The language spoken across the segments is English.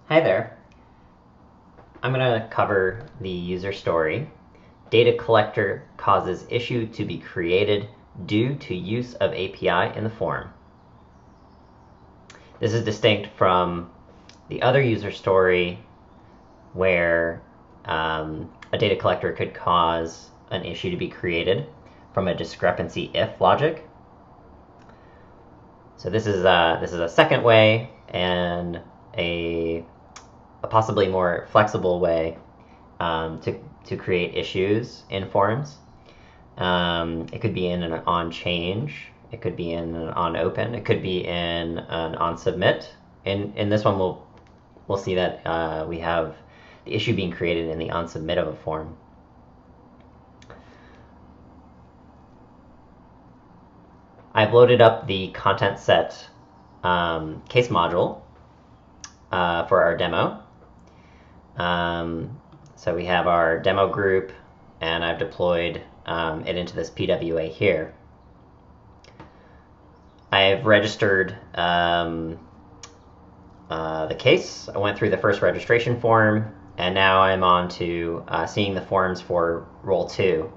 Hi there. I'm going to cover the user story. Data collector causes issue to be created due to use of API in the form. This is distinct from the other user story where a data collector could cause an issue to be created from a discrepancy if logic. So this is a second way and a possibly more flexible way to create issues in forms. It could be in an on change, it could be in an on open, it could be in an on submit. In this one, we'll see that we have the issue being created in the on submit of a form. I've loaded up the content set case module for our demo. So we have our demo group, and I've deployed it into this PWA here. I've registered the case. I went through the first registration form, and now I'm on to seeing the forms for role 2.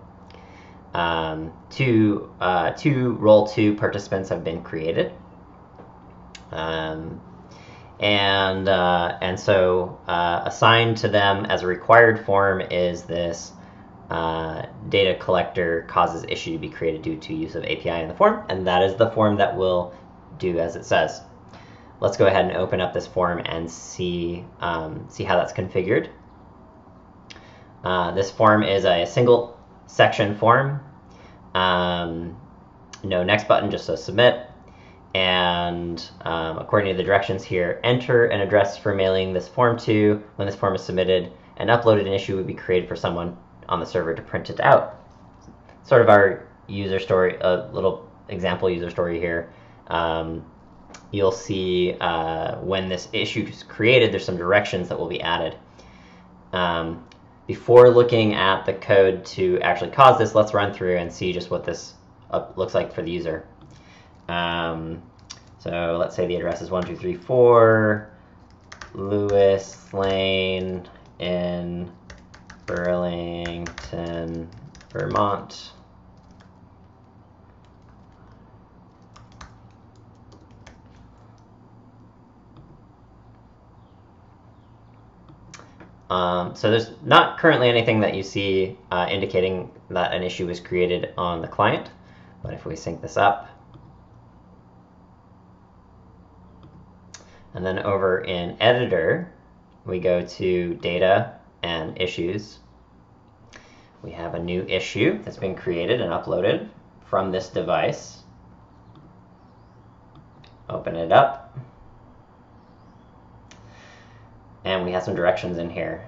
Two role 2 participants have been created. And so assigned to them as a required form is this data collector causes issue to be created due to use of API in the form, and that is the form that will do as it says. Let's go ahead and open up this form and see how that's configured. This form is a single section form. No next button, just a submit. And according to the directions here, enter an address for mailing this form to when this form is submitted, and uploaded an issue would be created for someone on the server to print it out. Sort of our user story, a little example user story here. You'll see when this issue is created, there's some directions that will be added. Before looking at the code to actually cause this, let's run through and see just what this looks like for the user. So let's say the address is 1234 Lewis Lane in Burlington, Vermont. So there's not currently anything that you see indicating that an issue was created on the client, but if we sync this up, and then over in editor, we go to data and issues. We have a new issue that's been created and uploaded from this device. Open it up. And we have some directions in here.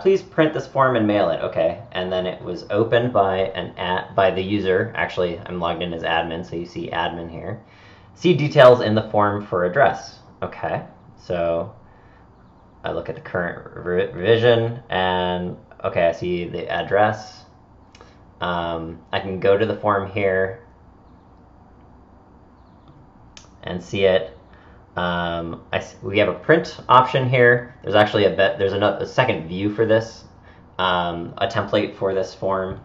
Please print this form and mail it. Okay, and then it was opened by the user. Actually, I'm logged in as admin, so you see admin here. See details in the form for address. Okay, so I look at the current revision, and okay, I see the address. I can go to the form here and see it. We have a print option here. There's actually a second view for this, a template for this form.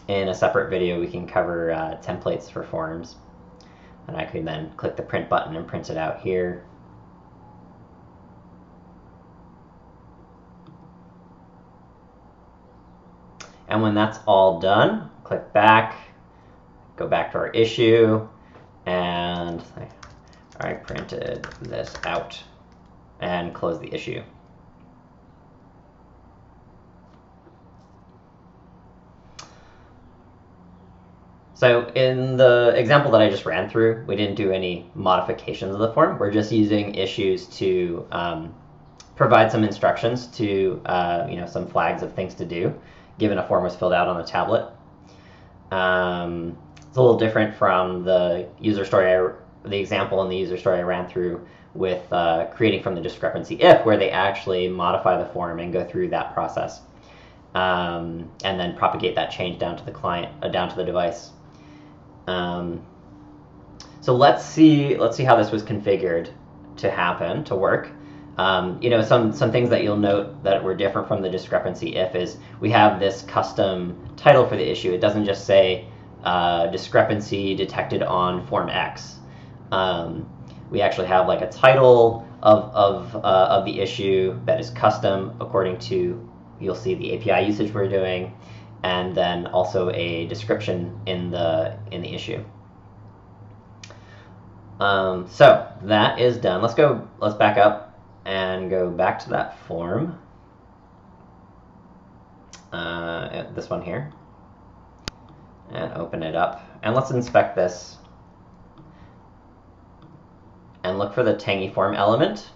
In a separate video, we can cover templates for forms. And I can then click the print button and print it out here. And when that's all done, click back, go back to our issue, and I printed this out, and close the issue. So in the example that I just ran through, we didn't do any modifications of the form. We're just using issues to provide some instructions to, some flags of things to do, given a form was filled out on a tablet. It's a little different from the user story, the example in the user story I ran through with creating from the discrepancy if, where they actually modify the form and go through that process, and then propagate that change down to the client, down to the device. So let's see how this was configured. to happen, to work. Some things that you'll note that were different from the discrepancy if is we have this custom title for the issue. It doesn't just say discrepancy detected on form X. We actually have like a title of the issue that is custom according to, you'll see the API usage we're doing, and then also a description in the issue. So that is done. Let's back up and go back to that form. This one here. And open it up. And let's inspect this. And look for the Tangy form element.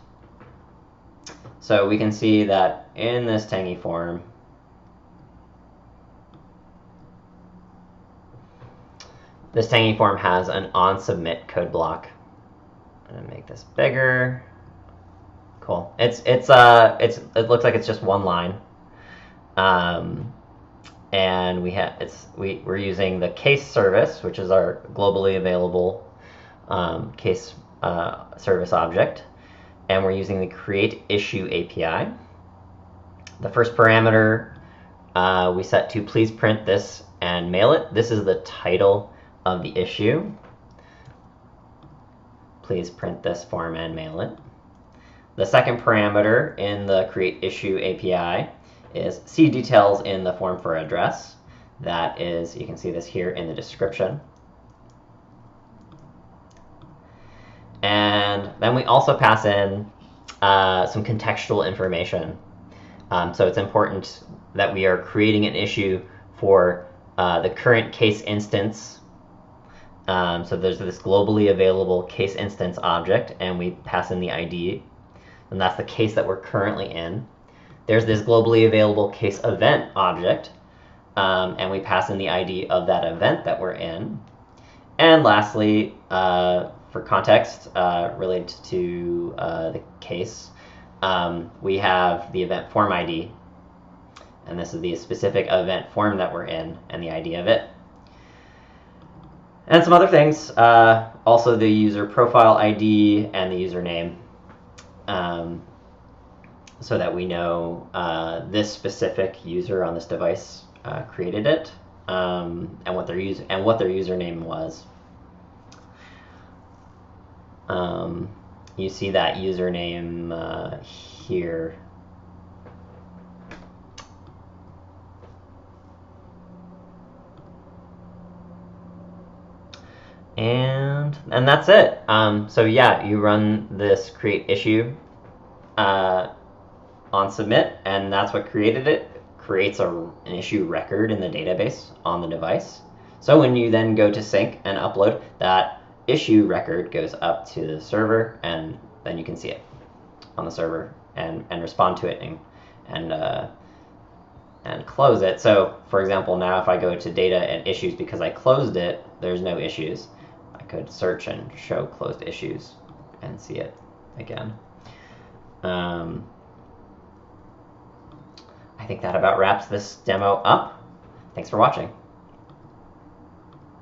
So we can see that in this Tangy form, this Tangy form has an onSubmit code block. I'm gonna make this bigger. Cool. It looks like it's just one line, and we're using the case service, which is our globally available case service object, and we're using the create issue API. The first parameter we set to please print this and mail it. This is the title of the issue. Please print this form and mail it. The second parameter in the create issue API is see details in the form for address. That is, you can see this here in the description. And then we also pass in some contextual information. So it's important that we are creating an issue for the current case instance. So there's this globally available case instance object, and we pass in the ID, and that's the case that we're currently in. There's this globally available case event object, and we pass in the ID of that event that we're in. And lastly, for context related to the case, we have the event form ID, and this is the specific event form that we're in and the ID of it. And some other things, also the user profile ID and the username, so that we know this specific user on this device created it, and what their username was. You see that username here. And that's it. So yeah, you run this create issue on submit, and that's what created it. Creates an issue record in the database on the device. So when you then go to sync and upload, that issue record goes up to the server, and then you can see it on the server and respond to it and close it. So for example, now if I go to data and issues, because I closed it, there's no issues. I could search and show closed issues and see it again. I think that about wraps this demo up. Thanks for watching.